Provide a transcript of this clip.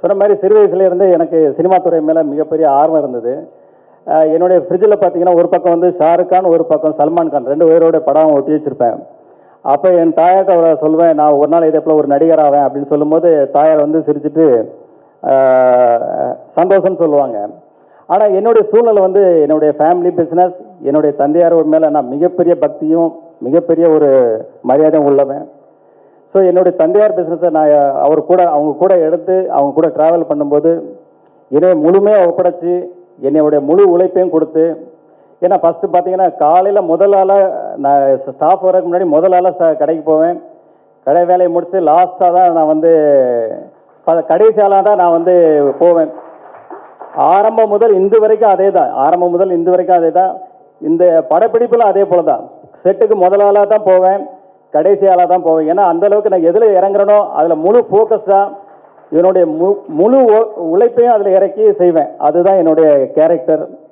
சொன்ன மாதிரி சிறு வயசுலேருந்து எனக்கு சினிமா துறை மேலே மிகப்பெரிய ஆர்வம் இருந்தது. என்னுடைய ஃப்ரிட்ஜில் பார்த்தீங்கன்னா ஒரு பக்கம் வந்து ஷாருக் கான், ஒரு பக்கம் சல்மான் கான், 2 பேரோட படம் ஒட்டி வச்சுருப்பேன். அப்போ என் தாயார்கிட்ட அவரை சொல்லுவேன், நான் ஒரு நாள் இதே போல் ஒரு நடிகர் ஆவேன் அப்படின்னு சொல்லும்போது தாயார் வந்து சிரிச்சுட்டு சந்தோஷம்னு சொல்லுவாங்க. ஆனால் என்னுடைய சூழ்நிலை வந்து என்னுடைய ஃபேமிலி பிஸ்னஸ், என்னுடைய தந்தையார் மேலே நான் மிகப்பெரிய பக்தியும் மிகப்பெரிய ஒரு மரியாதையும் உள்ளவன். ஸோ என்னுடைய தந்தையார் பிஸ்னஸை நான் அவங்க கூட எடுத்து அவங்க கூட ட்ராவல் பண்ணும்போது என்னை முழுமையாக ஒப்படைச்சி என்னுடைய முழு உழைப்பையும் கொடுத்து, ஏன்னா ஃபஸ்ட்டு பார்த்தீங்கன்னா காலையில் முதல் ஆளாக நான் ஸ்டாஃப் வரதுக்கு முன்னாடி முதல் ஆளாக கடைக்கு போவேன். கடை வேலையை முடித்து லாஸ்ட்டாக தான் நான் வந்து கடைசி ஆளாக தான் நான் வந்து போவேன். ஆரம்பம் முதல் இன்று வரைக்கும் அதே தான். இந்த படப்பிடிப்பில் அதே போல தான். செட்டுக்கு முதல் ஆளாக தான் போவேன், கடைசி ஆளாக தான் போவேன். ஏன்னா அந்தளவுக்கு நான் எதில் இறங்குறனோ அதில் முழு ஃபோக்கஸ்டாக என்னுடைய முழு உழைப்பையும் அதில் இறக்கி செய்வேன். அதுதான் என்னுடைய கேரக்டர்.